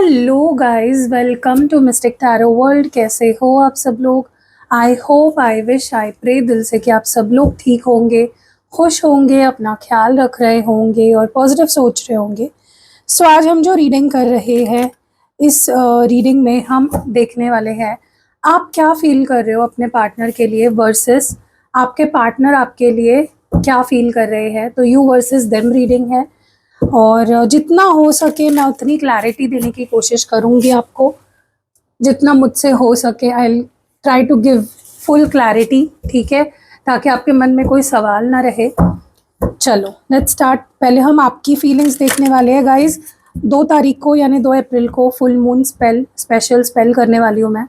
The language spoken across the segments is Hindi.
Hello guys, welcome to mystic tarot world. कैसे हो आप सब लोग? I hope, I wish, I pray दिल से कि आप सब लोग ठीक होंगे, खुश होंगे, अपना ख्याल रख रहे होंगे और पॉजिटिव सोच रहे होंगे। सो आज हम जो रीडिंग कर रहे हैं, इस रीडिंग में हम देखने वाले हैं आप क्या फील कर रहे हो अपने पार्टनर के लिए वर्सेस आपके पार्टनर आपके लिए क्या फील कर रहे हैं। तो यू वर्सेस देम रीडिंग है और जितना हो सके मैं उतनी क्लैरिटी देने की कोशिश करूँगी आपको, जितना मुझसे हो सके। I try to give full clarity, ठीक है, ताकि आपके मन में कोई सवाल ना रहे। चलो लेट्स स्टार्ट। पहले हम आपकी फीलिंग्स देखने वाले हैं गाइज। 2 तारीख को यानी 2 अप्रैल को फुल मून स्पेशल स्पेल करने वाली हूँ मैं।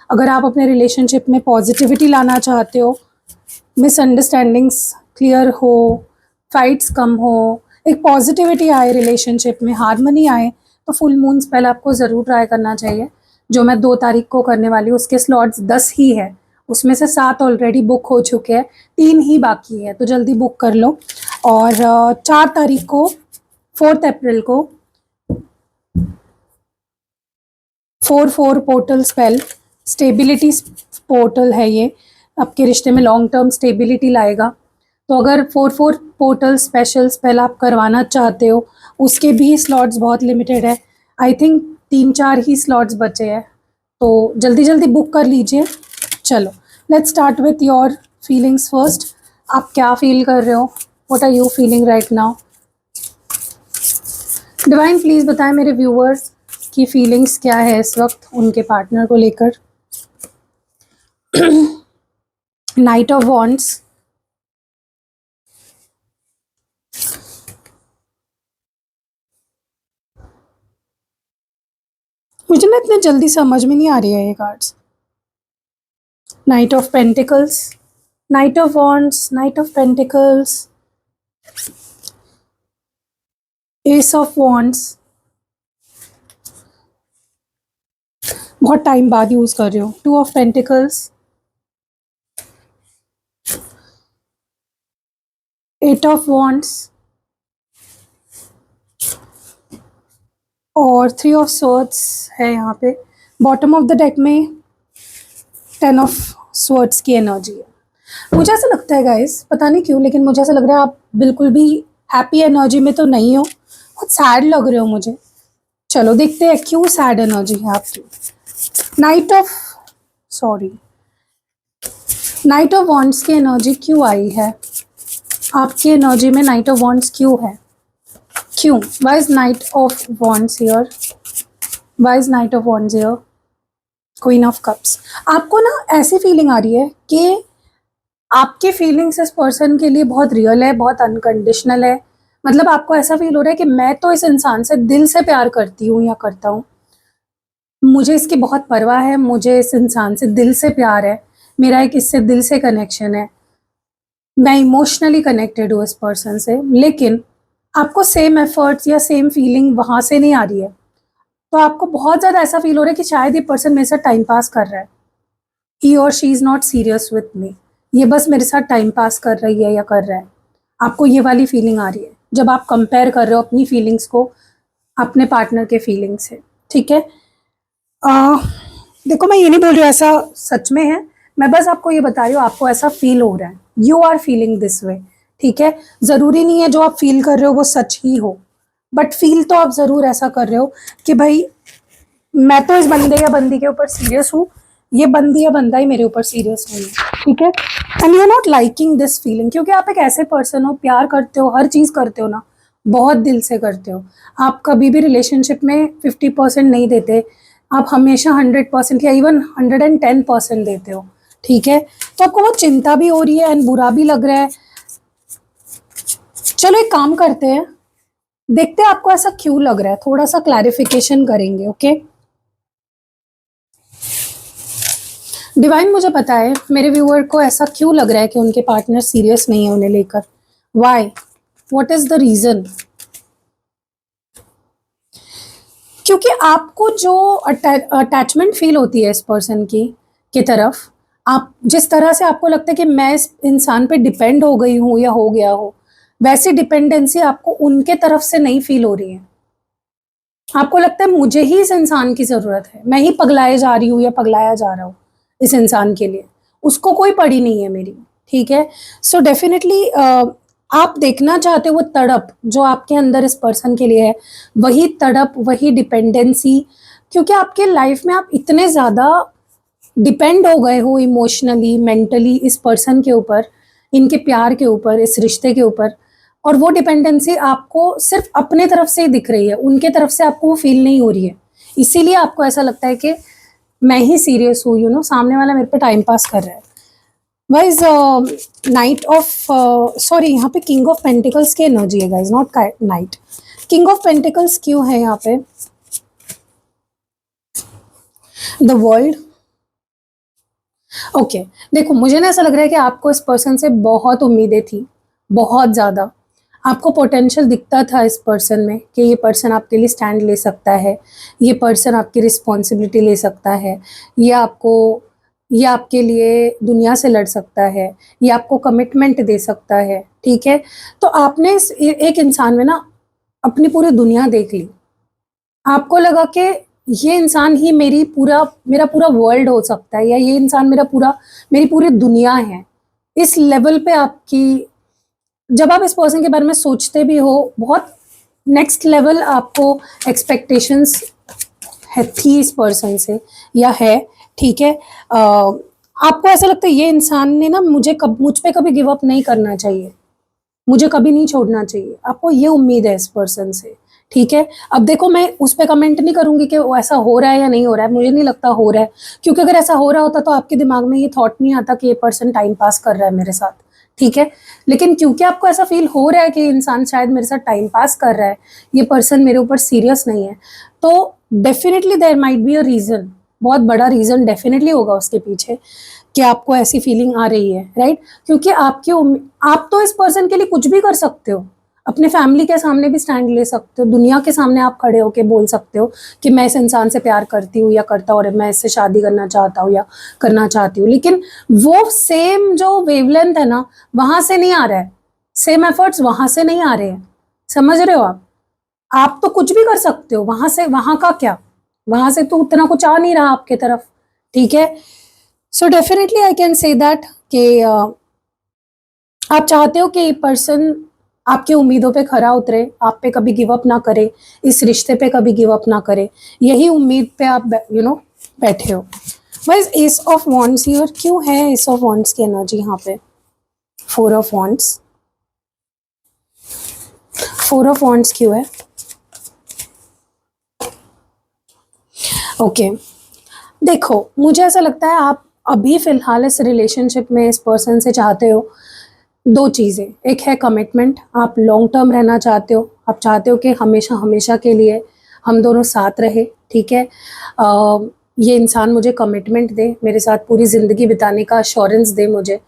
अगर आप अपने रिलेशनशिप में पॉजिटिविटी लाना चाहते हो, मिसअंडरस्टैंडिंग्स क्लियर हो, फाइट्स कम हो, एक पॉजिटिविटी आए रिलेशनशिप में, हार्मनी आए, तो फुल मून स्पेल आपको ज़रूर ट्राई करना चाहिए। जो मैं 2 तारीख को करने वाली हूँ उसके स्लॉट्स 10 ही है, उसमें से 7 ऑलरेडी बुक हो चुके हैं, 3 ही बाकी है, तो जल्दी बुक कर लो। और 4 तारीख को 4 अप्रैल को 4-4 पोर्टल स्पेल, स्टेबिलिटी पोर्टल है ये, आपके रिश्ते में लॉन्ग टर्म स्टेबिलिटी लाएगा। तो अगर 4-4 पोर्टल स्पेशल स्पेल आप करवाना चाहते हो, उसके भी स्लॉट्स बहुत लिमिटेड है। आई थिंक 3-4 ही स्लॉट्स बचे हैं, तो जल्दी जल्दी बुक कर लीजिए। चलो let's start with your feelings first. आप क्या फील कर रहे हो? What are you feeling right now? Divine please बताएं मेरे व्यूअर्स की फीलिंग्स क्या है इस वक्त उनके पार्टनर को लेकर। नाइट ऑफ वॉन्ड्स, मुझे ना इतने जल्दी समझ में नहीं आ रही है ये cards. Night of pentacles, night of wands, night of pentacles, S of wands. बहुत टाइम बाद यूज कर रही हो। 2 ऑफ पेंटिकल्स, 8 ऑफ वॉन्ड्स और 3 ऑफ स्वॉर्ड्स है यहाँ पे। बॉटम ऑफ द डेक में 10 ऑफ स्वॉर्ड्स की एनर्जी है। मुझे ऐसा लगता है गाइस, पता नहीं क्यों, लेकिन मुझे ऐसा लग रहा है आप बिल्कुल भी हैप्पी एनर्जी में तो नहीं हो, बहुत सैड लग रहे हो मुझे। चलो देखते हैं क्यों सैड एनर्जी है आपकी। नाइट ऑफ वॉन्ड्स की एनर्जी क्यों आई है आपकी एनर्जी में? नाइट ऑफ वॉन्ड्स क्यों है? क्यों? Why is knight of wands here? Why is knight of wands here? Queen of cups. आपको ना ऐसी फीलिंग आ रही है कि आपकी फीलिंग्स इस पर्सन के लिए बहुत रियल है, बहुत अनकंडीशनल है। मतलब आपको ऐसा फील हो रहा है कि मैं तो इस इंसान से दिल से प्यार करती हूँ या करता हूँ, मुझे इसकी बहुत परवाह है, मुझे इस इंसान से दिल से प्यार है, मेरा एक इससे दिल से कनेक्शन है, मैं इमोशनली कनेक्टेड हूँ इस पर्सन से। लेकिन आपको सेम एफर्ट्स या सेम फीलिंग वहाँ से नहीं आ रही है, तो आपको बहुत ज़्यादा ऐसा फील हो रहा है कि शायद ये पर्सन मेरे साथ टाइम पास कर रहा है। ही और she is not serious with me, ये बस मेरे साथ टाइम पास कर रही है या कर रहा है। आपको ये वाली फीलिंग आ रही है जब आप कंपेयर कर रहे हो अपनी फीलिंग्स को अपने पार्टनर के फीलिंग से, ठीक है। देखो मैं ये नहीं बोल रही हूँ ऐसा सच में है, मैं बस आपको ये बता रही हूँ आपको ऐसा फील हो रहा है, you are feeling this way, ठीक है। ज़रूरी नहीं है जो आप फील कर रहे हो वो सच ही हो, बट फील तो आप ज़रूर ऐसा कर रहे हो कि भाई मैं तो इस बंदे या बंदी के ऊपर सीरियस हूँ, ये बंदी या बंदा ही मेरे ऊपर सीरियस नहीं है, ठीक है। And you are not liking this feeling, क्योंकि आप एक ऐसे पर्सन हो, प्यार करते हो, हर चीज़ करते हो ना, बहुत दिल से करते हो। आप कभी भी रिलेशनशिप में 50% नहीं देते, आप हमेशा 100% या इवन 110% देते हो, ठीक है। तो आपको बहुत चिंता भी हो रही है एंड बुरा भी लग रहा है। चलो एक काम करते हैं, देखते हैं आपको ऐसा क्यों लग रहा है, थोड़ा सा क्लैरिफिकेशन करेंगे, ओके। डिवाइन मुझे पता है मेरे व्यूअर को ऐसा क्यों लग रहा है कि उनके पार्टनर सीरियस नहीं है उन्हें लेकर। Why? What is the reason? क्योंकि आपको जो अटैचमेंट फील होती है इस पर्सन की तरफ, आप जिस तरह से आपको लगता है कि मैं इस इंसान पे डिपेंड हो गई हूँ या हो गया हो, वैसी डिपेंडेंसी आपको उनके तरफ से नहीं फील हो रही है। आपको लगता है मुझे ही इस इंसान की ज़रूरत है, मैं ही पगलाए जा रही हूँ या पगलाया जा रहा हूँ इस इंसान के लिए, उसको कोई पड़ी नहीं है मेरी, ठीक है? सो डेफ़िनेटली आप देखना चाहते हो वो तड़प जो आपके अंदर इस पर्सन के लिए है, वही तड़प, वही डिपेंडेंसी, क्योंकि आपके लाइफ़ में आप इतने ज़्यादा डिपेंड हो गए हो इमोशनली, मेंटली इस पर्सन के ऊपर, इनके प्यार के ऊपर, इस रिश्ते के ऊपर, और वो डिपेंडेंसी आपको सिर्फ अपने तरफ से ही दिख रही है, उनके तरफ से आपको वो फील नहीं हो रही है। इसीलिए आपको ऐसा लगता है कि मैं ही सीरियस हूँ, सामने वाला मेरे पे टाइम पास कर रहा है। वाइज नाइट ऑफ सॉरी, यहाँ पे किंग ऑफ पेंटिकल्स की एनर्जी है guys, not night. King of pentacles क्यों है यहाँ पे? The world. ओके, देखो मुझे ना ऐसा लग रहा है कि आपको इस पर्सन से बहुत उम्मीदें थी, बहुत ज़्यादा। आपको पोटेंशियल दिखता था इस पर्सन में कि ये पर्सन आपके लिए स्टैंड ले सकता है, ये पर्सन आपकी रिस्पॉन्सिबिलिटी ले सकता है, ये आपके लिए दुनिया से लड़ सकता है, ये आपको कमिटमेंट दे सकता है, ठीक है? तो आपने एक इंसान में ना अपनी पूरी दुनिया देख ली। आपको लगा कि ये इंसान ही मेरा पूरा वर्ल्ड हो सकता है, या ये इंसान मेरी पूरी दुनिया है। इस लेवल पे आपकी, जब आप इस पर्सन के बारे में सोचते भी हो, बहुत नेक्स्ट लेवल आपको एक्सपेक्टेशंस थी इस पर्सन से या है, ठीक है? आपको ऐसा लगता है ये इंसान ने ना मुझ पे कभी गिव अप नहीं करना चाहिए, मुझे कभी नहीं छोड़ना चाहिए। आपको ये उम्मीद है इस पर्सन से, ठीक है? अब देखो, मैं उस पे कमेंट नहीं करूंगी कि वो ऐसा हो रहा है या नहीं हो रहा है, मुझे नहीं लगता हो रहा है, क्योंकि अगर ऐसा हो रहा होता तो आपके दिमाग में ये थॉट नहीं आता कि ये पर्सन टाइम पास कर रहा है मेरे साथ, ठीक है? लेकिन क्योंकि आपको ऐसा फील हो रहा है कि इंसान शायद मेरे साथ टाइम पास कर रहा है, ये पर्सन मेरे ऊपर सीरियस नहीं है, तो definitely there might be a reason, बहुत बड़ा रीज़न डेफिनेटली होगा उसके पीछे कि आपको ऐसी फीलिंग आ रही है, राइट? क्योंकि आप तो इस पर्सन के लिए कुछ भी कर सकते हो, अपने फैमिली के सामने भी स्टैंड ले सकते हो, दुनिया के सामने आप खड़े होके बोल सकते हो कि मैं इस इंसान से प्यार करती हूँ या करता हूँ, और मैं इससे शादी करना चाहता हूँ या करना चाहती हूँ। लेकिन वो सेम जो वेवलेंथ है ना, वहां से नहीं आ रहा है, सेम एफर्ट्स वहां से नहीं आ रहे हैं, समझ रहे हो आप तो कुछ भी कर सकते हो, वहां से वहां का क्या, वहां से तो उतना कुछ आ नहीं रहा आपके तरफ, ठीक है? So definitely I can say that कि आप चाहते हो कि ये पर्सन आपकी उम्मीदों पे खरा उतरे, आप पे कभी गिव अप ना करे, इस रिश्ते पे कभी गिव अप ना करे, यही उम्मीद पे आप बैठे हो। Wise S of wands here क्यों है? एस ऑफ वॉन्ड्स की एनर्जी यहाँ पे, four of wands, four of wands क्यों है? ओके, देखो मुझे ऐसा लगता है आप अभी फिलहाल इस रिलेशनशिप में इस पर्सन से चाहते हो दो चीज़ें। एक है कमिटमेंट, आप लॉन्ग टर्म रहना चाहते हो, आप चाहते हो कि हमेशा हमेशा के लिए हम दोनों साथ रहे, ठीक है? ये इंसान मुझे कमिटमेंट दे, मेरे साथ पूरी ज़िंदगी बिताने का अश्योरेंस दे मुझे,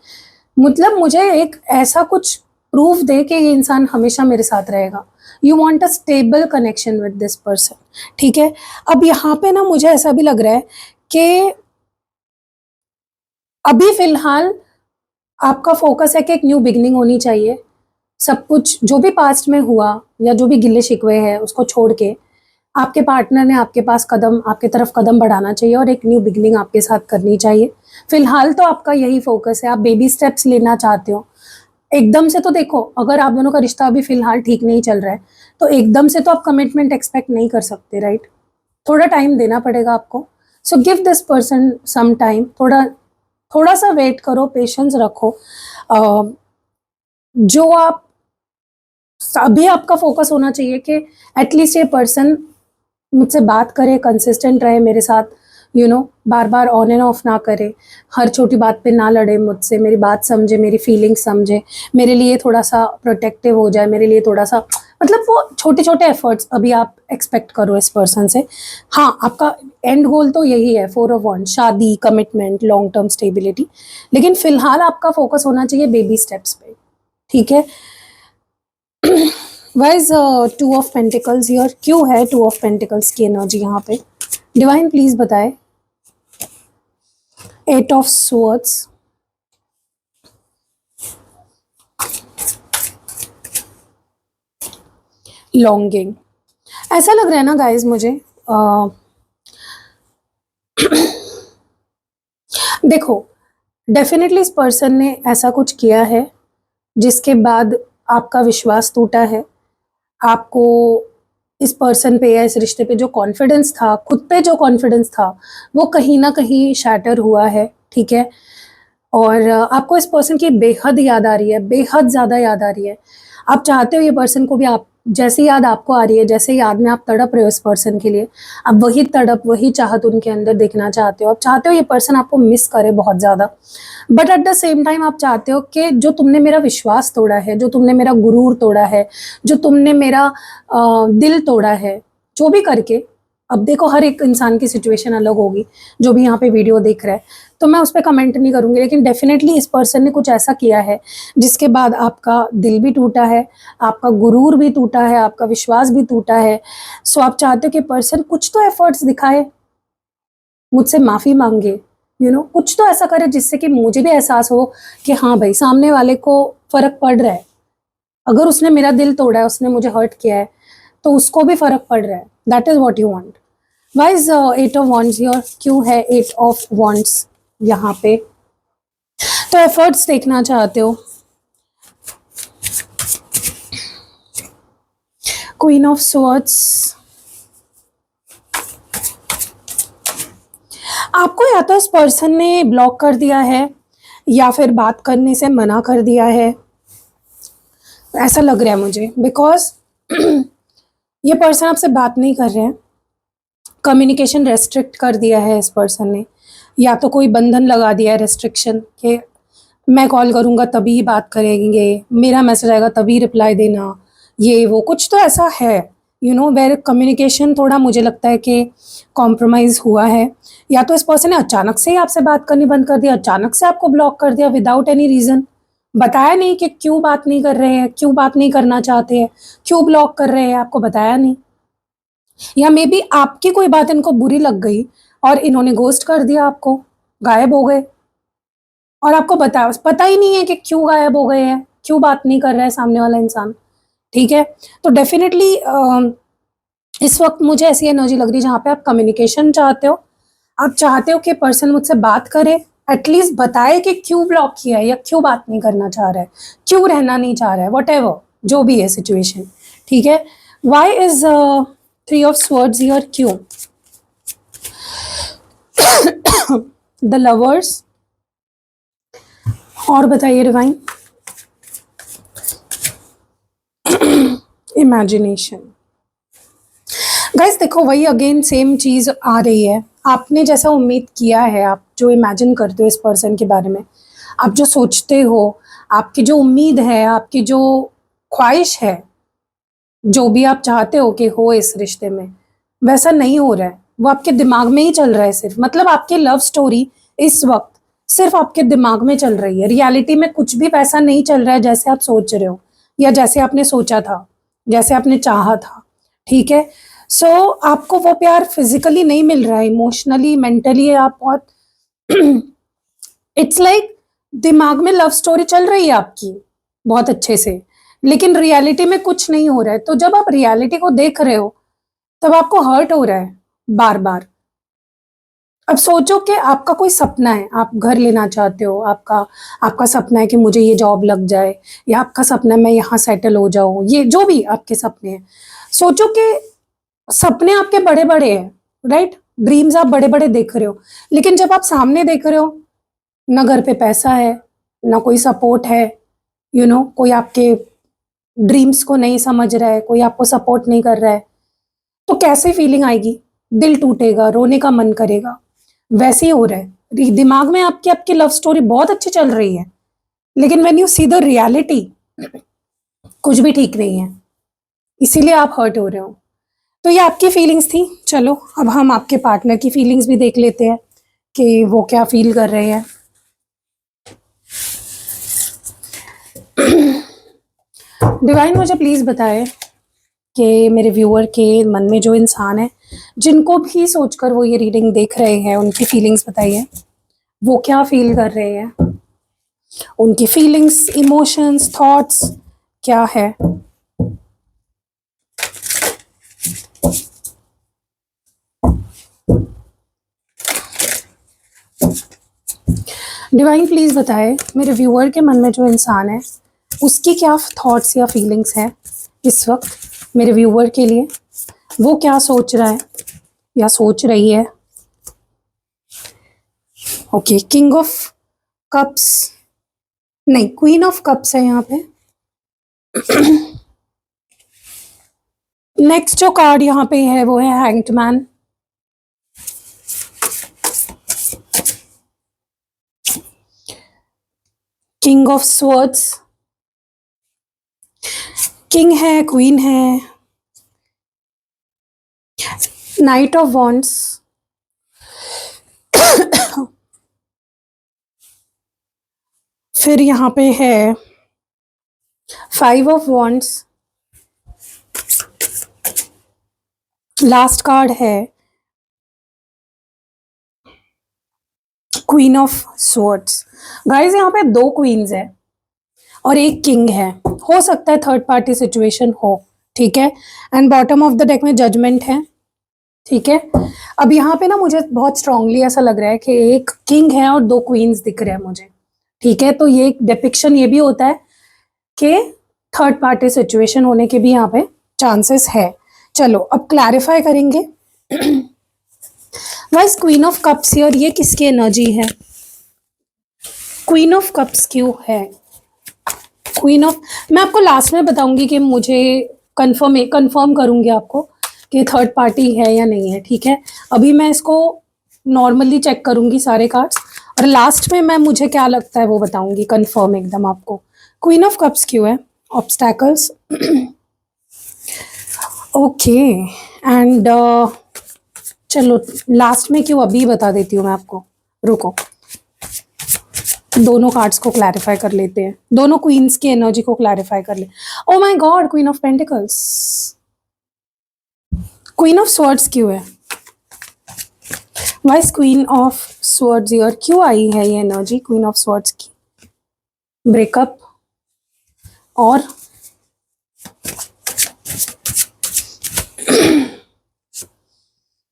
मतलब मुझे एक ऐसा कुछ प्रूफ दे कि ये इंसान हमेशा मेरे साथ रहेगा। You want a stable connection with this person, ठीक है? अब यहाँ पे ना मुझे ऐसा भी लग रहा है कि अभी फिलहाल आपका फोकस है कि एक न्यू बिगनिंग होनी चाहिए, सब कुछ जो भी पास्ट में हुआ या जो भी गिले शिकवे हैं उसको छोड़ के आपके पार्टनर ने आपके तरफ कदम बढ़ाना चाहिए और एक न्यू बिगनिंग आपके साथ करनी चाहिए। फिलहाल तो आपका यही फोकस है, आप बेबी स्टेप्स लेना चाहते हो। एकदम से तो देखो, अगर आप दोनों का रिश्ता अभी फिलहाल ठीक नहीं चल रहा है तो एकदम से तो आप कमिटमेंट एक्सपेक्ट नहीं कर सकते, राइट? थोड़ा टाइम देना पड़ेगा आपको। So give this person some time, थोड़ा थोड़ा सा वेट करो, पेशेंस रखो। जो आप अभी आपका फोकस होना चाहिए कि एटलीस्ट ये पर्सन मुझसे बात करे, कंसिस्टेंट रहे मेरे साथ, बार बार ऑन एंड ऑफ ना करे, हर छोटी बात पे ना लड़े मुझसे, मेरी बात समझे, मेरी फीलिंग्स समझे, मेरे लिए थोड़ा सा प्रोटेक्टिव हो जाए, मेरे लिए थोड़ा सा, मतलब वो छोटे छोटे एफर्ट्स अभी आप एक्सपेक्ट करो इस पर्सन से। हाँ, आपका एंड गोल तो यही है, फोर ऑफ वॉन्ड्स, शादी, कमिटमेंट, लॉन्ग टर्म स्टेबिलिटी, लेकिन फिलहाल आपका फोकस होना चाहिए बेबी स्टेप्स पे, ठीक है? Wise two of pentacles here क्यों है? टू ऑफ पेंटिकल्स की एनर्जी यहाँ पे डिवाइन प्लीज बताए। एट ऑफ स्वॉर्ड्स, लॉन्गिंग ऐसा लग रहा है ना गाइज मुझे, देखो डेफिनेटली इस पर्सन ने ऐसा कुछ किया है जिसके बाद आपका विश्वास टूटा है। आपको इस पर्सन पे या इस रिश्ते पे जो कॉन्फिडेंस था, खुद पे जो कॉन्फिडेंस था, वो कहीं ना कहीं शैटर हुआ है, ठीक है। और आपको इस पर्सन की बेहद याद आ रही है, बेहद ज़्यादा याद आ रही है। आप चाहते हो ये पर्सन को भी आप जैसी याद आपको आ रही है, जैसे याद में आप तड़प रहे हो इस पर्सन के लिए, आप वही तड़प वही चाहत उनके अंदर देखना चाहते हो। आप चाहते हो ये पर्सन आपको मिस करे बहुत ज़्यादा, but at the same time आप चाहते हो कि जो तुमने मेरा विश्वास तोड़ा है, जो तुमने मेरा गुरूर तोड़ा है, जो तुमने मेरा दिल तोड़ा है, जो भी करके, अब देखो हर एक इंसान की सिचुएशन अलग होगी, जो भी यहाँ पे वीडियो देख रहा है, तो मैं उस पर कमेंट नहीं करूँगी, लेकिन डेफिनेटली इस पर्सन ने कुछ ऐसा किया है जिसके बाद आपका दिल भी टूटा है, आपका गुरूर भी टूटा है, आपका विश्वास भी टूटा है। सो आप चाहते हो कि पर्सन कुछ तो एफर्ट्स दिखाए, मुझसे माफ़ी मांगे, कुछ तो ऐसा करे जिससे कि मुझे भी एहसास हो कि हाँ भाई सामने वाले को फ़र्क पड़ रहा है। अगर उसने मेरा दिल तोड़ा है, उसने मुझे हर्ट किया है, तो उसको भी फ़र्क पड़ रहा है। That is what you want. Why is 8 of wands your, क्यों है 8 ऑफ वॉन्ट्स यहाँ पे? तो एफर्ट्स देखना चाहते हो। क्वीन ऑफ स्वॉर्ड्स, आपको या तो इस पर्सन ने ब्लॉक कर दिया है या फिर बात करने से मना कर दिया है, ऐसा लग रहा है मुझे, बिकॉज ये पर्सन आपसे बात नहीं कर रहे हैं, कम्युनिकेशन रेस्ट्रिक्ट कर दिया है इस पर्सन ने, या तो कोई बंधन लगा दिया है, रेस्ट्रिक्शन, कि मैं कॉल करूँगा तभी ही बात करेंगे, मेरा मैसेज आएगा तभी रिप्लाई देना, ये वो कुछ तो ऐसा है, वेर कम्युनिकेशन थोड़ा मुझे लगता है कि कॉम्प्रोमाइज़ हुआ है। या तो इस पर्सन ने अचानक से ही आपसे बात करनी बंद कर दिया, अचानक से आपको ब्लॉक कर दिया विदाउट एनी रीज़न, बताया नहीं कि क्यों बात नहीं कर रहे हैं, क्यों बात नहीं करना चाहते हैं, क्यों ब्लॉक कर रहे हैं, आपको बताया नहीं। या मे बी आपकी कोई बात इनको बुरी लग गई और इन्होंने घोस्ट कर दिया, आपको गायब हो गए, और आपको पता ही नहीं है कि क्यों गायब हो गए हैं, क्यों बात नहीं कर रहा है सामने वाला इंसान, ठीक है। तो डेफिनेटली इस वक्त मुझे ऐसी एनर्जी लग रही है जहाँ पे आप कम्युनिकेशन चाहते हो, आप चाहते हो कि पर्सन मुझसे बात करे, एटलीस्ट बताए कि क्यों ब्लॉक किया है या क्यों बात नहीं करना चाह रहा है, क्यों रहना नहीं चाह रहा है, वट जो भी है सिचुएशन, ठीक है। Why is 3 of swords here, क्यों? द लवर्स, और बताइए डिवाइन। इमेजिनेशन, गाइस देखो वही अगेन सेम चीज़ आ रही है, आपने जैसा उम्मीद किया है, आप जो इमेजिन करते हो इस पर्सन के बारे में, आप जो सोचते हो, आपकी जो उम्मीद है, आपकी जो ख्वाहिश है, जो भी आप चाहते हो कि हो इस रिश्ते में, वैसा नहीं हो रहा है, वो आपके दिमाग में ही चल रहा है सिर्फ, मतलब आपकी लव स्टोरी इस वक्त सिर्फ आपके दिमाग में चल रही है, रियलिटी में कुछ भी वैसा नहीं चल रहा है जैसे आप सोच रहे हो या जैसे आपने सोचा था, जैसे आपने चाहा था, ठीक है। सो आपको वो प्यार फिजिकली नहीं मिल रहा है, इमोशनली मेंटली आप बहुत इट्स लाइक दिमाग में लव स्टोरी चल रही है आपकी बहुत अच्छे से, लेकिन रियलिटी में कुछ नहीं हो रहा है। तो जब आप रियलिटी को देख रहे हो तब आपको हर्ट हो रहा है बार बार। अब सोचो कि आपका कोई सपना है, आप घर लेना चाहते हो, आपका आपका सपना है कि मुझे ये जॉब लग जाए, या आपका सपना है मैं यहाँ सेटल हो जाऊँ, ये जो भी आपके सपने हैं, सोचो कि सपने आपके बड़े बड़े हैं, राइट, ड्रीम्स आप बड़े बड़े देख रहे हो, लेकिन जब आप सामने देख रहे हो ना घर पे पैसा है, ना कोई सपोर्ट है, कोई आपके ड्रीम्स को नहीं समझ रहा है, कोई आपको सपोर्ट नहीं कर रहा है, तो कैसे फीलिंग आएगी? दिल टूटेगा, रोने का मन करेगा, वैसे ही हो रहा है दिमाग में आपकी आपकी लव स्टोरी बहुत अच्छी चल रही है, लेकिन when you see the reality कुछ भी ठीक नहीं है, इसीलिए आप हर्ट हो रहे हो। तो ये आपकी फीलिंग्स थी, चलो अब हम आपके पार्टनर की फीलिंग्स भी देख लेते हैं कि वो क्या फील कर रहे हैं। डिवाइन मुझे प्लीज़ बताएं कि मेरे व्यूअर के मन में जो इंसान है, जिनको भी सोचकर वो ये रीडिंग देख रहे हैं, उनकी फीलिंग्स बताइए, वो क्या फील कर रहे हैं, उनकी फीलिंग्स, इमोशंस, थॉट्स क्या है। डिवाइन प्लीज बताए मेरे व्यूअर के मन में जो इंसान है उसकी क्या थॉट्स या फीलिंग्स है इस वक्त मेरे व्यूअर के लिए, वो क्या सोच रहा है या सोच रही है। ओके, किंग ऑफ कप्स, नहीं क्वीन ऑफ कप्स है यहाँ पे। नेक्स्ट जो कार्ड यहाँ पे है वो है hanged man. King of swords, king है, क्वीन है, नाइट ऑफ वॉन्ड्स, फिर यहाँ पे है 5 ऑफ वॉन्ड्स, लास्ट कार्ड है क्वीन ऑफ स्वर्ड्स। गाइस यहाँ पे 2 क्वींस है और 1 किंग है, हो सकता है थर्ड पार्टी सिचुएशन हो, ठीक है। And bottom of the deck में जजमेंट है, ठीक है। अब यहाँ पे ना मुझे बहुत स्ट्रांगली ऐसा लग रहा है कि 1 किंग है और 2 क्वींस दिख रहे हैं मुझे, ठीक है। तो ये एक डिपिक्शन ये भी होता है कि थर्ड पार्टी सिचुएशन होने के भी यहाँ पे चांसेस है। चलो अब क्लैरिफाई करेंगे। Vice queen of cups here, ये किसकी एनर्जी है? क्वीन ऑफ कप्स क्यों है? क्वीन ऑफ, मैं आपको लास्ट में बताऊंगी कि मुझे कंफर्म करूंगी आपको कि थर्ड पार्टी है या नहीं है, ठीक है। अभी मैं इसको नॉर्मली चेक करूंगी सारे कार्ड्स और लास्ट में मैं मुझे क्या लगता है वो बताऊंगी कंफर्म एकदम आपको। क्वीन ऑफ कप्स क्यों है? Obstacles, okay. एंड चलो लास्ट में क्यों अभी बता देती हूँ मैं आपको, रुको दोनों कार्ड्स को क्लैरिफाई कर लेते हैं, दोनों क्वींस की एनर्जी को क्लैरिफाई कर ले। Oh my God, queen of pentacles, queen of swords क्यों है? Vice queen of swords here, क्यों आई है ये एनर्जी क्वीन ऑफ स्वर्ड्स की? ब्रेकअप और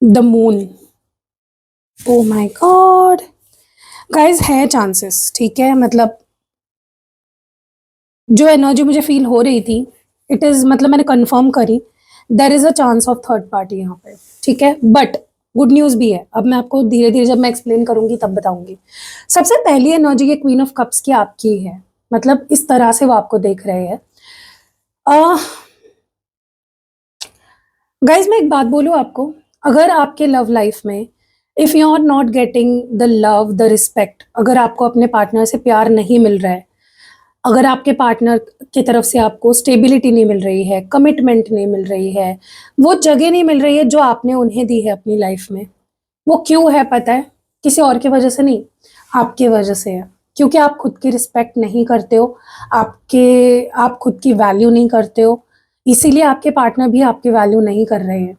the moon. Oh my God guys, है चांसेस, ठीक है। मतलब जो एनर्जी मुझे फील हो रही थी इट इज, मतलब मैंने कंफर्म करी, there is a chance of third party यहाँ पे, ठीक है। बट गुड न्यूज भी है, अब मैं आपको धीरे धीरे जब मैं एक्सप्लेन करूंगी तब बताऊंगी। सबसे पहली एनर्जी ये क्वीन ऑफ कप्स की आपकी है, मतलब इस तरह से वो आपको देख रहे हैं। गाइज मैं एक बात बोलूँ आपको, अगर आपके लव लाइफ में if you are not getting the love the respect, अगर आपको अपने पार्टनर से प्यार नहीं मिल रहा है, अगर आपके पार्टनर की तरफ से आपको स्टेबिलिटी नहीं मिल रही है, कमिटमेंट नहीं मिल रही है, वो जगह नहीं मिल रही है जो आपने उन्हें दी है अपनी लाइफ में, वो क्यों है पता है? किसी और की वजह से नहीं, आपकी वजह से है। क्योंकि आप खुद की रिस्पेक्ट नहीं करते हो, आप खुद की वैल्यू नहीं करते हो, इसीलिए आपके पार्टनर भी आपकी वैल्यू नहीं कर रहे हैं,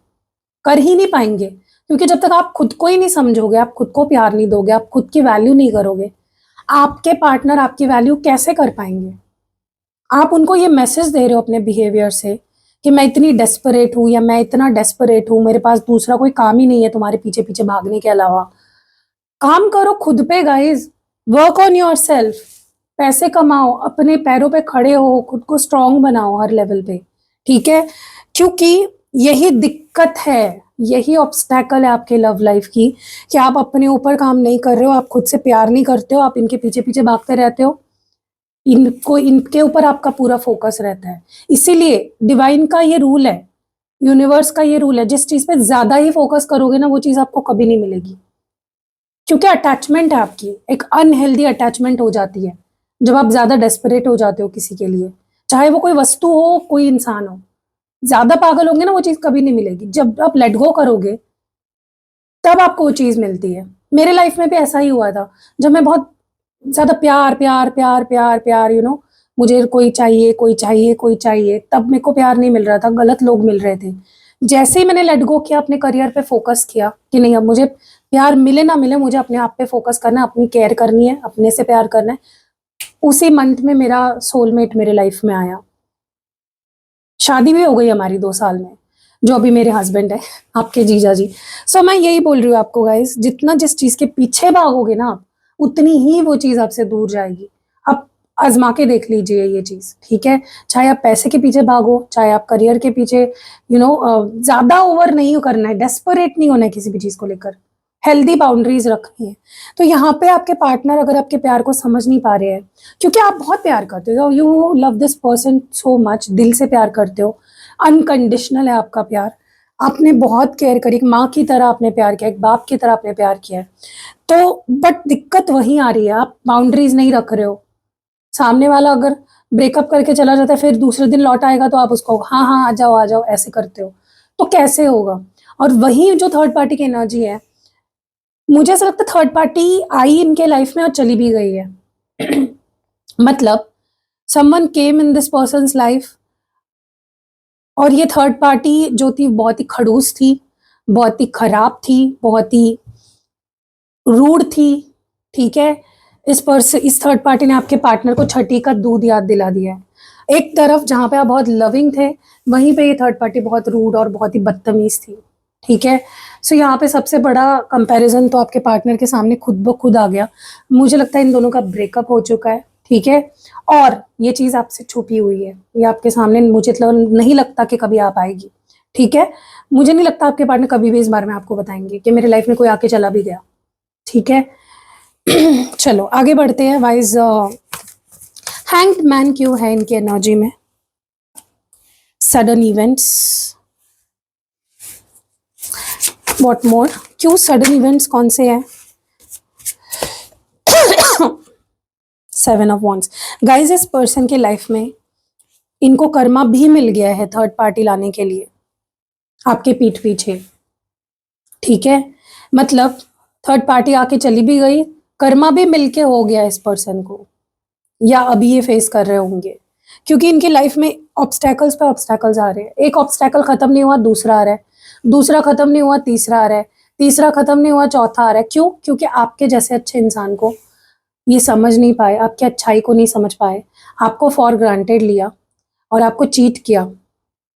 कर ही नहीं पाएंगे। क्योंकि जब तक आप खुद को ही नहीं समझोगे, आप खुद को प्यार नहीं दोगे, आप खुद की वैल्यू नहीं करोगे, आपके पार्टनर आपकी वैल्यू कैसे कर पाएंगे? आप उनको ये मैसेज दे रहे हो अपने बिहेवियर से कि मैं इतनी डेस्परेट हूँ या मैं इतना डेस्परेट हूँ, मेरे पास दूसरा कोई काम ही नहीं है तुम्हारे पीछे पीछे भागने के अलावा। काम करो खुद पे guys, work on your self, पैसे कमाओ, अपने पैरों पे खड़े हो, खुद को स्ट्रांग बनाओ हर लेवल पे, ठीक है। क्योंकि यही दिक्कत है, यही ऑब्स्टैकल है आपके लव लाइफ की, कि आप अपने ऊपर काम नहीं कर रहे हो, आप खुद से प्यार नहीं करते हो, आप इनके पीछे पीछे भागते रहते हो, इनके ऊपर आपका पूरा फोकस रहता है। इसीलिए डिवाइन का ये रूल है, यूनिवर्स का ये रूल है, जिस चीज पे ज्यादा ही फोकस करोगे ना वो चीज आपको कभी नहीं मिलेगी। क्योंकि अटैचमेंट है आपकी, एक अनहेल्दी अटैचमेंट हो जाती है जब आप ज्यादा डेस्परेट हो जाते हो किसी के लिए, चाहे वो कोई वस्तु हो कोई इंसान हो। ज्यादा पागल होंगे ना वो चीज कभी नहीं मिलेगी, जब आप लेट गो करोगे तब आपको वो चीज मिलती है। मेरे लाइफ में भी ऐसा ही हुआ था, जब मैं बहुत ज्यादा प्यार प्यार प्यार प्यार प्यार मुझे कोई चाहिए कोई चाहिए कोई चाहिए, तब मेरे को प्यार नहीं मिल रहा था, गलत लोग मिल रहे थे। जैसे ही मैंने लेट गो किया, अपने करियर पे फोकस किया कि नहीं अब मुझे प्यार मिले ना मिले मुझे अपने आप पे फोकस करना है, अपनी केयर करनी है, अपने से प्यार करना है, उसी मंथ में मेरा सोलमेट मेरे लाइफ में आया। शादी भी हो गई हमारी 2 साल में, जो अभी मेरे हस्बैंड है, आपके जीजा जी। सो मैं यही बोल रही हूँ आपको गाइस, जितना जिस चीज के पीछे भागोगे ना उतनी ही वो चीज़ आपसे दूर जाएगी। आप आजमा के देख लीजिए ये चीज़, ठीक है? चाहे आप पैसे के पीछे भागो, चाहे आप करियर के पीछे, ज़्यादा ओवर नहीं करना है, डेस्परेट नहीं होना है किसी भी चीज़ को लेकर, हेल्दी बाउंड्रीज रखनी है। तो यहाँ पे आपके पार्टनर अगर आपके प्यार को समझ नहीं पा रहे हैं, क्योंकि आप बहुत प्यार करते हो, you love this person so much, दिल से प्यार करते हो, अनकंडीशनल है आपका प्यार, आपने बहुत केयर करी, एक माँ की तरह आपने प्यार किया, एक बाप की तरह आपने प्यार किया है। तो बट दिक्कत वहीं आ रही है, आप बाउंड्रीज नहीं रख रहे हो। सामने वाला अगर ब्रेकअप करके चला जाता है, फिर दूसरे दिन लौट आएगा तो आप उसको हाँ हाँ आ जाओ ऐसे करते हो, तो कैसे होगा? और वही जो थर्ड पार्टी की एनर्जी है, मुझे ऐसा लगता है थर्ड पार्टी आई इनके लाइफ में और चली भी गई है। मतलब someone came in this persons life, और ये थर्ड पार्टी जो थी बहुत ही खड़ूस थी, बहुत ही खराब थी, बहुत ही रूड थी, ठीक है? इस थर्ड पार्टी ने आपके पार्टनर को छठी का दूध याद दिला दिया है। एक तरफ जहां पे आप बहुत लविंग थे, वहीं पे ये थर्ड पार्टी बहुत रूड और बहुत ही बदतमीज थी, ठीक है? सो यहाँ पे सबसे बड़ा कंपैरिजन तो आपके पार्टनर के सामने खुद ब खुद आ गया। मुझे लगता है इन दोनों का ब्रेकअप हो चुका है, ठीक है? और ये चीज़ आपसे छुपी हुई है, ये आपके सामने मुझे नहीं लगता कि कभी आप आएगी, ठीक है? मुझे नहीं लगता आपके पार्टनर कभी भी इस बारे में आपको बताएंगे कि मेरे लाइफ में कोई आके चला भी गया, ठीक है? चलो आगे बढ़ते हैं। वाइज हैंग्ड मैन क्यों है इनकी एनर्जी में? सडन इवेंट्स, व्हाट मोर, क्यों सडन इवेंट्स कौन से हैं? Seven of wands. गाइज इस पर्सन के लाइफ में इनको कर्मा भी मिल गया है थर्ड पार्टी लाने के लिए आपके पीठ पीछे, ठीक है? मतलब थर्ड पार्टी आके चली भी गई, कर्मा भी मिलके हो गया इस पर्सन को, या अभी ये फेस कर रहे होंगे, क्योंकि इनकी लाइफ में ऑब्स्टैकल्स पे ऑब्स्टैकल्स आ रहे हैं। एक ऑब्स्टैकल खत्म नहीं हुआ, दूसरा आ रहा है, दूसरा खत्म नहीं हुआ, तीसरा आ रहा है, तीसरा खत्म नहीं हुआ, चौथा आ रहा है। क्यों? क्योंकि आपके जैसे अच्छे इंसान को ये समझ नहीं पाए, आपकी अच्छाई को नहीं समझ पाए, आपको फॉर ग्रांटेड लिया और आपको चीट किया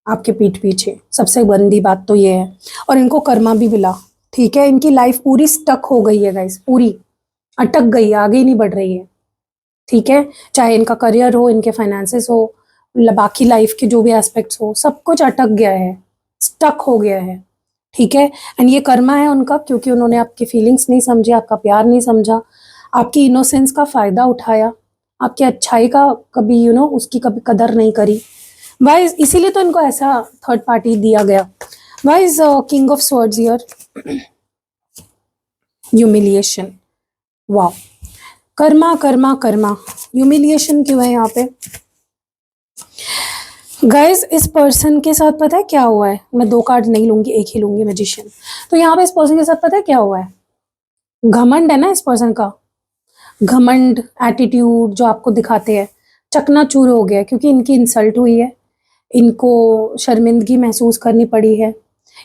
आपके पीठ पीछे। सबसे गंदी बात तो ये है, और इनको कर्मा भी मिला, ठीक है? इनकी लाइफ पूरी स्टक हो गई है गाइस, पूरी अटक गई है, आगे ही नहीं बढ़ रही है, ठीक है? चाहे इनका करियर हो, इनके फाइनेंसेस हो, बाकी लाइफ के जो भी एस्पेक्ट्स हो, सब कुछ अटक गया है, स्टक हो गया है, ठीक है? एंड ये कर्मा है उनका, क्योंकि उन्होंने आपकी फीलिंग्स नहीं समझी, आपका प्यार नहीं समझा, आपकी इनोसेंस का फायदा उठाया, आपकी अच्छाई का कभी उसकी कभी कदर नहीं करी। वाइज इसीलिए तो इनको ऐसा थर्ड पार्टी दिया गया। Wise king of swords here, humiliation. Wow, Karma Karma Karma, humiliation क्यों है यहाँ पे? गाइज इस पर्सन के साथ पता है क्या हुआ है? मैं दो कार्ड नहीं लूंगी, एक ही लूंगी, मैजिशियन। तो यहाँ पे इस पर्सन के साथ पता है क्या हुआ है? घमंड है ना इस पर्सन का, घमंड एटीट्यूड जो आपको दिखाते हैं, चकनाचूर हो गया, क्योंकि इनकी इंसल्ट हुई है, इनको शर्मिंदगी महसूस करनी पड़ी है,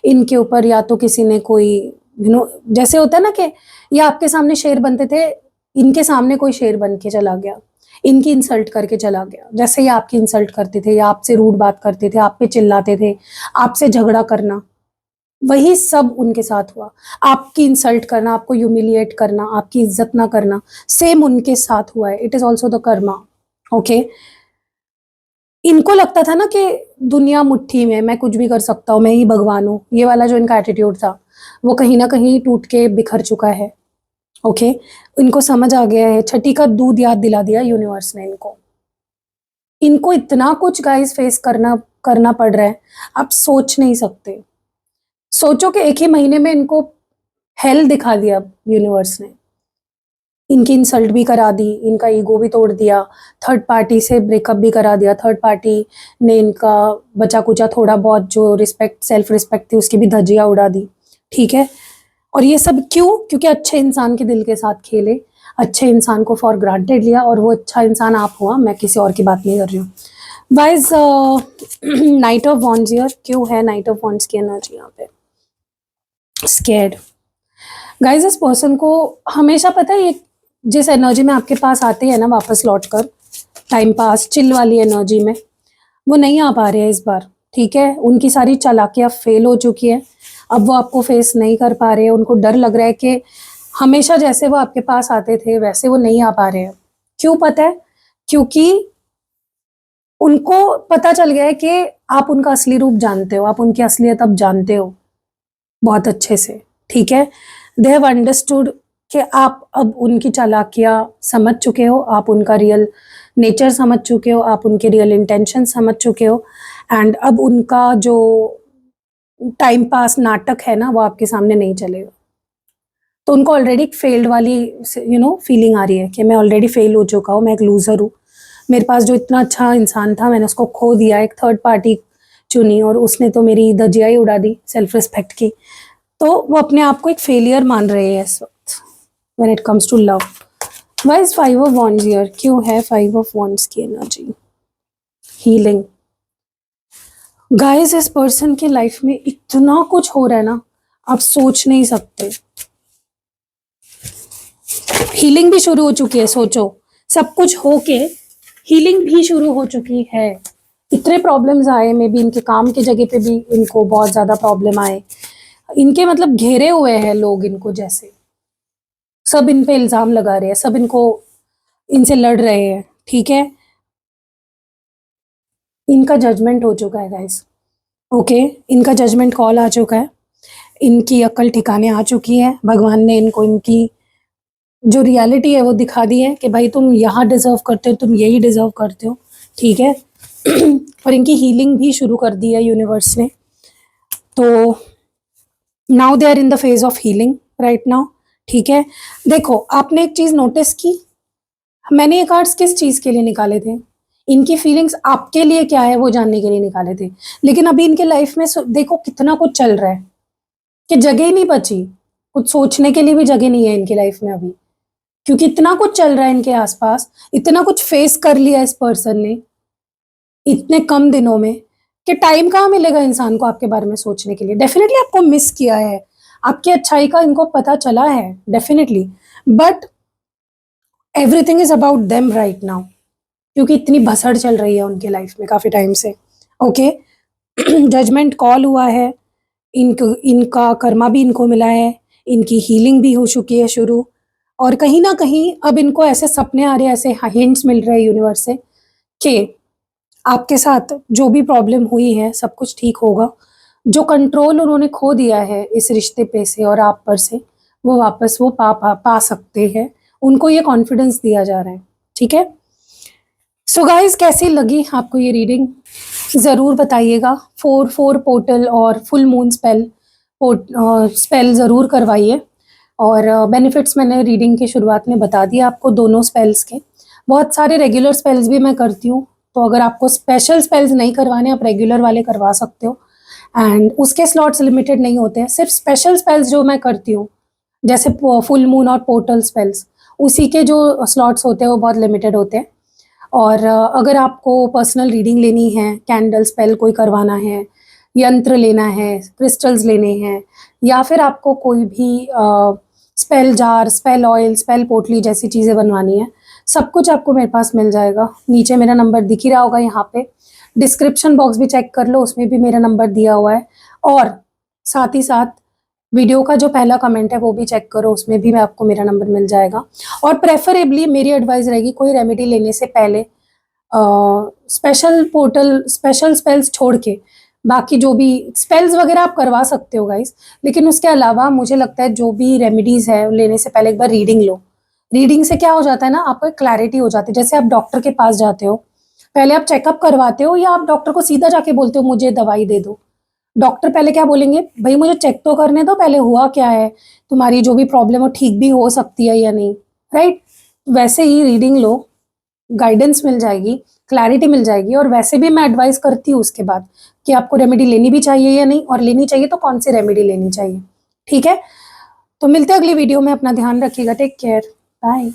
इनके ऊपर या तो किसी ने कोई जैसे होता है ना कि ये आपके सामने शेर बनते थे, इनके सामने कोई शेर बन के चला गया, इनकी इंसल्ट करके चला गया। जैसे ये आपकी इंसल्ट करते थे, या आपसे रूड बात करते थे, आप पे चिल्लाते थे, आपसे झगड़ा करना, वही सब उनके साथ हुआ। आपकी इंसल्ट करना, आपको ह्यूमिलिएट करना, आपकी इज्जत ना करना, सेम उनके साथ हुआ है। It is also the Karma, okay? इनको लगता था ना कि दुनिया मुट्ठी में, मैं कुछ भी कर सकता हूँ, मैं ही भगवान हूँ। ये वाला जो इनका एटीट्यूड था, वो कहीं ना कहीं टूट के बिखर चुका है, ओके? इनको समझ आ गया है, छठी का दूध याद दिला दिया यूनिवर्स ने इनको। इनको इतना कुछ गाइस फेस करना पड़ रहा है, आप सोच नहीं सकते। सोचो कि एक ही महीने में इनको हेल दिखा दिया यूनिवर्स ने, इनकी इंसल्ट भी करा दी, इनका ईगो भी तोड़ दिया, थर्ड पार्टी से ब्रेकअप भी करा दिया, थर्ड पार्टी ने इनका बचा कुचा थोड़ा बहुत जो रिस्पेक्ट, सेल्फ रिस्पेक्ट थी, उसकी भी धज्जियां उड़ा दी, ठीक है? और ये सब क्यों? क्योंकि अच्छे इंसान के दिल के साथ खेले, अच्छे इंसान को फॉर ग्रांटेड लिया, और वो अच्छा इंसान आप हुआ, मैं किसी और की बात नहीं कर रही हूँ। Wise night of wands here, क्यों है नाइट ऑफ वॉन्ड्स की एनर्जी यहाँ पे? स्कैर्ड। गाइज इस पर्सन को हमेशा पता है, ये जिस एनर्जी में आपके पास आते हैं ना वापस लौट कर, टाइम पास चिल वाली एनर्जी में, वो नहीं आ पा रहे हैं इस बार, ठीक है? उनकी सारी चालाकियाँ फेल हो चुकी है, अब वो आपको फेस नहीं कर पा रहे हैं। उनको डर लग रहा है कि हमेशा जैसे वो आपके पास आते थे वैसे वो नहीं आ पा रहे हैं। क्यों पता है? क्योंकि उनको पता चल गया है कि आप उनका असली रूप जानते हो, आप उनकी असलियत अब जानते हो बहुत अच्छे से, ठीक है? दे हैव अंडरस्टूड कि आप अब उनकी चालाकियाँ समझ चुके हो, आप उनका रियल नेचर समझ चुके हो, आप उनके रियल इंटेंशन समझ चुके हो, एंड अब उनका जो टाइम पास नाटक है ना वो आपके सामने नहीं चलेगा। तो उनको ऑलरेडी एक फेल्ड वाली फीलिंग आ रही है कि मैं ऑलरेडी फेल हो चुका हूँ, मैं एक लूज़र हूँ, मेरे पास जो इतना अच्छा इंसान था मैंने उसको खो दिया, एक थर्ड पार्टी चुनी और उसने तो मेरी धज्जियाँ ही उड़ा दी सेल्फ रिस्पेक्ट की। तो वो अपने आप को एक फेलियर मान रहे हैं इस वक्त when it comes to love. Why is 5 of wands here? क्यों है 5 ऑफ वॉन्ड्स की एनर्जी? हीलिंग। गाइस, इस पर्सन की लाइफ में इतना कुछ हो रहा है ना, आप सोच नहीं सकते। हीलिंग भी शुरू हो चुकी है, सोचो, सब कुछ होके हीलिंग भी शुरू हो चुकी है। इतने प्रॉब्लम्स आए, मे बी इनके काम की जगह पे भी इनको बहुत ज्यादा प्रॉब्लम आए, इनके मतलब घेरे हुए हैं लोग इनको, जैसे सब इन पे इल्जाम लगा रहे हैं, सब इनको इनसे लड़ रहे हैं, ठीक है? इनका जजमेंट हो चुका है गाइस, ओके? इनका जजमेंट कॉल आ चुका है, इनकी अक्ल ठिकाने आ चुकी है, भगवान ने इनको इनकी जो रियलिटी है वो दिखा दी है कि भाई तुम यहाँ डिजर्व करते हो, तुम यही डिजर्व करते हो, ठीक है? और इनकी हीलिंग भी शुरू कर दी है यूनिवर्स ने। तो now they are in the phase of healing right now, ठीक है? देखो, आपने एक चीज नोटिस की, मैंने ये कार्ड्स किस चीज के लिए निकाले थे? इनकी फीलिंग्स आपके लिए क्या है वो जानने के लिए निकाले थे। लेकिन अभी इनके लाइफ में देखो कितना कुछ चल रहा है कि जगह ही नहीं बची, कुछ सोचने के लिए भी जगह नहीं है इनकी लाइफ में अभी, क्योंकि इतना कुछ चल रहा है इनके आसपास, इतना कुछ फेस कर लिया इस पर्सन ने इतने कम दिनों में, कि टाइम कहाँ मिलेगा इंसान को आपके बारे में सोचने के लिए। डेफिनेटली आपको मिस किया है, आपकी अच्छाई का इनको पता चला है definitely, but everything is about them right now, क्योंकि इतनी भसड़ चल रही है उनके लाइफ में काफी टाइम से, ओके? जजमेंट कॉल हुआ है, इनका कर्मा भी इनको मिला है, इनकी हीलिंग भी हो चुकी है शुरू, और कहीं ना कहीं अब इनको ऐसे सपने आ रहे हैं, ऐसे हिंट्स मिल रहे हैं यूनिवर्स से कि आपके साथ जो भी प्रॉब्लम हुई है सब कुछ ठीक होगा। जो कंट्रोल उन्होंने खो दिया है इस रिश्ते पे से और आप पर से, वो वापस वो पा सकते हैं, उनको ये कॉन्फिडेंस दिया जा रहा है, ठीक है? सो गाइज, कैसी लगी आपको ये रीडिंग ज़रूर बताइएगा। 4 पोर्टल और फुल मून स्पेल ज़रूर करवाइए, और बेनिफिट्स मैंने रीडिंग की शुरुआत में बता दिया आपको दोनों स्पेल्स के। बहुत सारे रेगुलर स्पेल्स भी मैं करती हूँ, तो अगर आपको स्पेशल स्पेल्स नहीं करवाने आप रेगुलर वाले करवा सकते हो, एंड उसके स्लॉट्स लिमिटेड नहीं होते हैं। सिर्फ स्पेशल स्पेल्स जो मैं करती हूँ जैसे फुल मून और पोर्टल स्पेल्स, उसी के जो स्लॉट्स होते हैं वो बहुत लिमिटेड होते हैं। और अगर आपको पर्सनल रीडिंग लेनी है, कैंडल स्पेल कोई करवाना है, यंत्र लेना है, क्रिस्टल्स लेने हैं, या फिर आपको कोई भी spell jar, spell oil, spell पोटली जैसी चीज़ें बनवानी है, सब कुछ आपको मेरे पास मिल जाएगा। नीचे मेरा नंबर दिख ही रहा होगा, यहाँ पे डिस्क्रिप्शन बॉक्स भी चेक कर लो, उसमें भी मेरा नंबर दिया हुआ है, और साथ ही साथ वीडियो का जो पहला कमेंट है वो भी चेक करो, उसमें भी आपको मेरा नंबर मिल जाएगा। और प्रेफरेबली मेरी एडवाइस रहेगी, कोई रेमेडी लेने से पहले स्पेशल स्पेल्स छोड़ के बाकी जो भी स्पेल्स वगैरह आप करवा सकते हो गाइस, लेकिन उसके अलावा मुझे लगता है जो भी रेमेडीज है लेने से पहले एक बार रीडिंग लो। रीडिंग से क्या हो जाता है ना, आपको एक क्लैरिटी हो जाती है। जैसे आप डॉक्टर के पास जाते हो, पहले आप चेकअप करवाते हो, या आप डॉक्टर को सीधा जाके बोलते हो मुझे दवाई दे दो? डॉक्टर पहले क्या बोलेंगे, भाई मुझे चेक तो करने दो पहले, हुआ क्या है, तुम्हारी जो भी प्रॉब्लम हो ठीक भी हो सकती है या नहीं, राइट? वैसे ही रीडिंग लो, गाइडेंस मिल जाएगी, क्लैरिटी मिल जाएगी, और वैसे भी मैं एडवाइस करती हूँ उसके बाद कि आपको रेमेडी लेनी भी चाहिए या नहीं, और लेनी चाहिए तो कौन सी रेमेडी लेनी चाहिए, ठीक है? तो मिलते हैं अगली वीडियो में, अपना ध्यान रखिएगा, टेक केयर, बाय।